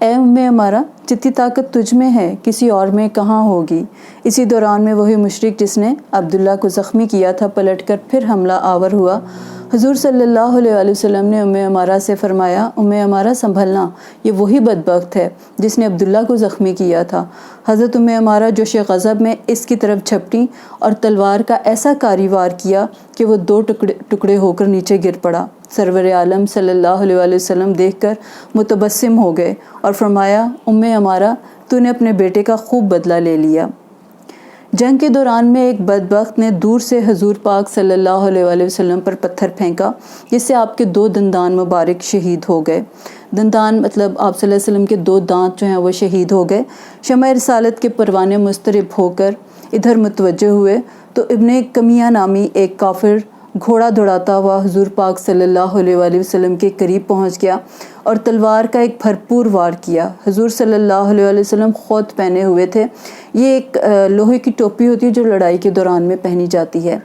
اے اُمّ عمارہ، جتنی طاقت تجھ میں ہے کسی اور میں کہاں ہوگی۔ اسی دوران میں وہی مشرک جس نے عبداللہ کو زخمی کیا تھا پلٹ کر پھر حملہ آور ہوا۔ حضور صلی اللہ علیہ وآلہ وسلم نے اُمّ عمارہ سے فرمایا، اُمّ عمارہ سنبھلنا، یہ وہی بدبخت ہے جس نے عبداللہ کو زخمی کیا تھا۔ حضرت اُمّ عمارہ جوش غضب میں اس کی طرف جھپٹی اور تلوار کا ایسا کاری وار کیا کہ وہ دو ٹکڑے ہو کر نیچے گر پڑا۔ سرور عالم صلی اللہ علیہ وآلہ وسلم دیکھ کر متبسم ہو گئے اور فرمایا، اُمّ عمارہ، تو نے اپنے بیٹے کا خوب بدلہ لے لیا۔ جنگ کے دوران میں ایک بدبخت نے دور سے حضور پاک صلی اللہ علیہ وآلہ وسلم پر پتھر پھینکا، جس سے آپ کے 2 دندان مبارک شہید ہو گئے۔ دندان مطلب آپ صلی اللہ علیہ وسلم کے 2 دانت جو ہیں وہ شہید ہو گئے۔ شمع رسالت کے پروانے مضطرب ہو کر ادھر متوجہ ہوئے تو ابن کمیہ نامی ایک کافر گھوڑا دوڑاتا ہوا حضور پاک صلی اللہ علیہ وآلہ وسلم کے قریب پہنچ گیا اور تلوار کا ایک بھرپور وار کیا۔ حضور صلی اللہ علیہ وآلہ وسلم خود پہنے ہوئے تھے، یہ ایک لوہے کی ٹوپی ہوتی ہے جو لڑائی کے دوران میں پہنی جاتی ہے۔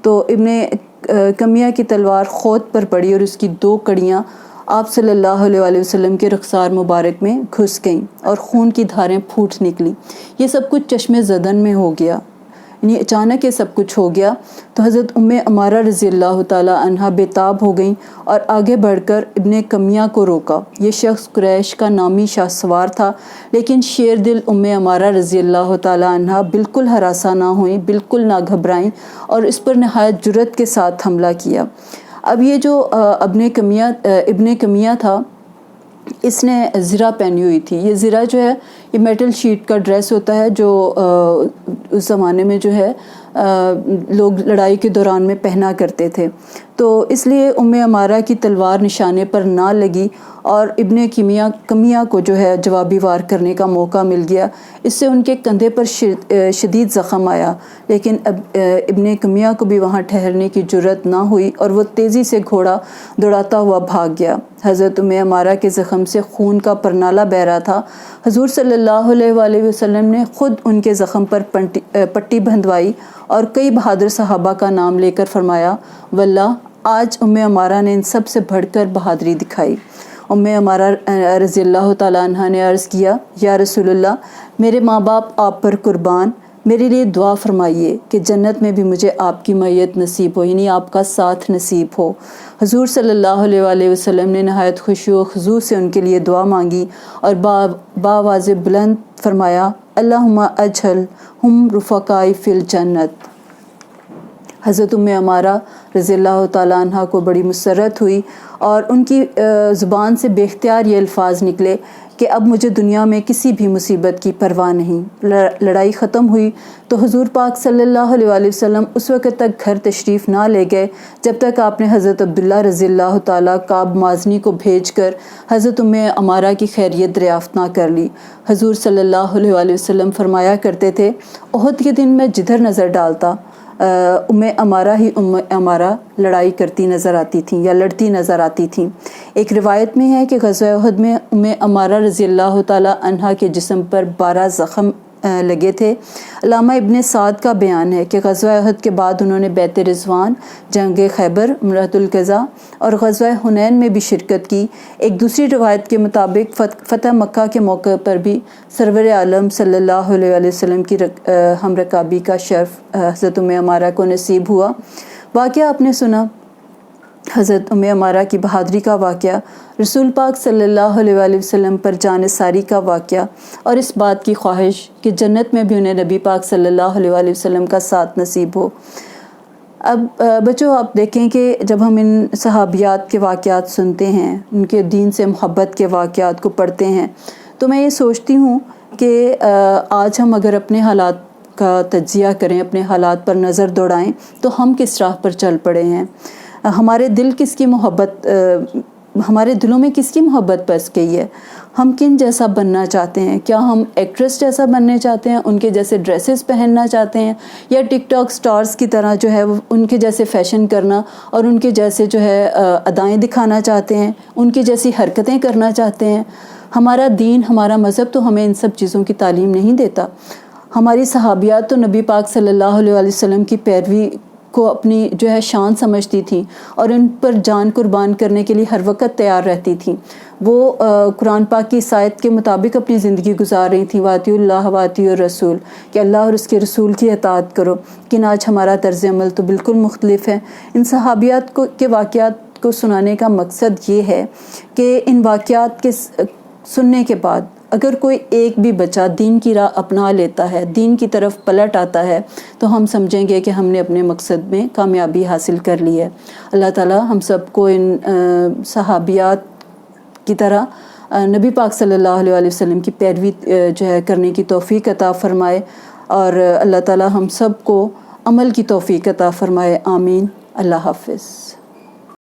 تو ابن کمیہ کی تلوار خود پر پڑی اور اس کی 2 کڑیاں آپ صلی اللہ علیہ وآلہ وسلم کے رخسار مبارک میں گھس گئیں اور خون کی دھاریں پھوٹ نکلیں۔ یہ سب کچھ چشم زدن میں ہو گیا، یعنی اچانک یہ سب کچھ ہو گیا۔ تو حضرت اُمّ عمارہ رضی اللہ تعالی عنہا بے تاب ہو گئیں اور آگے بڑھ کر ابن کمیہ کو روکا۔ یہ شخص قریش کا نامی شاہ سوار تھا، لیکن شیر دل اُمّ عمارہ رضی اللہ تعالی عنہا بالکل ہراساں نہ ہوئیں، بالکل نہ گھبرائیں اور اس پر نہایت جرأت کے ساتھ حملہ کیا۔ اب یہ جو ابن کمیہ تھا، اس نے زرہ پہنی ہوئی تھی۔ یہ زرہ جو ہے یہ میٹل شیٹ کا ڈریس ہوتا ہے جو اس زمانے میں جو ہے لوگ لڑائی کے دوران میں پہنا کرتے تھے۔ تو اس لیے اُمّ عمارہ کی تلوار نشانے پر نہ لگی اور ابن کمیہ کو جو ہے جوابی وار کرنے کا موقع مل گیا۔ اس سے ان کے کندھے پر شدید زخم آیا، لیکن ابن کمیہ کو بھی وہاں ٹھہرنے کی جرأت نہ ہوئی اور وہ تیزی سے گھوڑا دوڑاتا ہوا بھاگ گیا۔ حضرت اُمّ عمارہ کے زخم سے خون کا پرنالہ بہہ رہا تھا۔ حضور صلی اللہ علیہ وآلہ وسلم نے خود ان کے زخم پر پٹی بندھوائی اور کئی بہادر صحابہ کا نام لے کر فرمایا، واللہ آج اُمّ عمارہ نے ان سب سے بڑھ کر بہادری دکھائی۔ اُمّ عمارہ رضی اللہ تعالیٰ عنہ نے عرض کیا، یا رسول اللہ، میرے ماں باپ آپ پر قربان، میرے لیے دعا فرمائیے کہ جنت میں بھی مجھے آپ کی معیت نصیب ہو، یعنی آپ کا ساتھ نصیب ہو۔ حضور صلی اللہ علیہ وآلہ وسلم نے نہایت خشوع و خضوع سے ان کے لیے دعا مانگی اور بآواز بلند فرمایا، اللہم اجعلہم رفقائی فی الجنت۔ حضرت اُمّ عمارہ رضی اللہ تعالیٰ عنہ کو بڑی مسرت ہوئی اور ان کی زبان سے بے اختیار یہ الفاظ نکلے کہ اب مجھے دنیا میں کسی بھی مصیبت کی پرواہ نہیں۔ لڑائی ختم ہوئی تو حضور پاک صلی اللہ علیہ وآلہ وسلم اس وقت تک گھر تشریف نہ لے گئے جب تک آپ نے حضرت عبداللہ رضی اللہ تعالیٰ کعب مازنی کو بھیج کر حضرت اُمّ عمارہ کی خیریت دریافت نہ کر لی۔ حضور صلی اللہ علیہ وآلہ وسلم فرمایا کرتے تھے، احد کے دن میں جدھر نظر ڈالتا اُمّ عمارہ لڑائی کرتی نظر آتی تھیں یا لڑتی نظر آتی تھیں۔ ایک روایت میں ہے کہ غزوہ احد میں اُمّ عمارہ رضی اللہ تعالیٰ عنہا کے جسم پر 12 زخم لگے تھے۔ علامہ ابن سعد کا بیان ہے کہ غزوہ احد کے بعد انہوں نے بیعت رضوان، جنگ خیبر، امرۃ القضا اور غزوہ حنین میں بھی شرکت کی۔ ایک دوسری روایت کے مطابق فتح مکہ کے موقع پر بھی سرور عالم صلی اللہ علیہ وآلہ وسلم کی ہم رکابی کا شرف حضرت اُمّ عمارہ کو نصیب ہوا۔ واقعہ آپ نے سنا حضرت اُمّ عمارہ کی بہادری کا واقعہ، رسول پاک صلی اللہ علیہ وآلہ وسلم پر جانثاری کا واقعہ اور اس بات کی خواہش کہ جنت میں بھی انہیں نبی پاک صلی اللہ علیہ وآلہ وسلم کا ساتھ نصیب ہو۔ اب بچوں آپ دیکھیں کہ جب ہم ان صحابیات کے واقعات سنتے ہیں، ان کے دین سے محبت کے واقعات کو پڑھتے ہیں، تو میں یہ سوچتی ہوں کہ آج ہم اگر اپنے حالات کا تجزیہ کریں، اپنے حالات پر نظر دوڑائیں تو ہم کس راہ پر چل پڑے ہیں، ہمارے دلوں میں کس کی محبت بس گئی ہے، ہم کن جیسا بننا چاہتے ہیں، کیا ہم ایکٹریس جیسا بننے چاہتے ہیں، ان کے جیسے ڈریسز پہننا چاہتے ہیں، یا ٹک ٹاک سٹارز کی طرح جو ہے ان کے جیسے فیشن کرنا اور ان کے جیسے جو ہے ادائیں دکھانا چاہتے ہیں، ان کی جیسی حرکتیں کرنا چاہتے ہیں۔ ہمارا دین، ہمارا مذہب تو ہمیں ان سب چیزوں کی تعلیم نہیں دیتا۔ ہماری صحابیات تو نبی پاک صلی اللہ علیہ وسلم کی پیروی کو اپنی جو ہے شان سمجھتی تھیں اور ان پر جان قربان کرنے کے لیے ہر وقت تیار رہتی تھیں. وہ قرآن پاک کی اس آیت کے مطابق اپنی زندگی گزار رہی تھیں، واطیع اللہ واطیع الرسول، کہ اللہ اور اس کے رسول کی اطاعت کرو. لیکن آج ہمارا طرز عمل تو بالکل مختلف ہے. ان صحابیات کے واقعات کو سنانے کا مقصد یہ ہے کہ ان واقعات کے سننے کے بعد اگر کوئی ایک بھی بچہ دین کی راہ اپنا لیتا ہے، دین کی طرف پلٹ آتا ہے، تو ہم سمجھیں گے کہ ہم نے اپنے مقصد میں کامیابی حاصل کر لی ہے. اللہ تعالی ہم سب کو ان صحابیات کی طرح نبی پاک صلی اللہ علیہ وسلم کی پیروی جو ہے کرنے کی توفیق عطا فرمائے، اور اللہ تعالی ہم سب کو عمل کی توفیق عطا فرمائے. آمین. اللہ حافظ.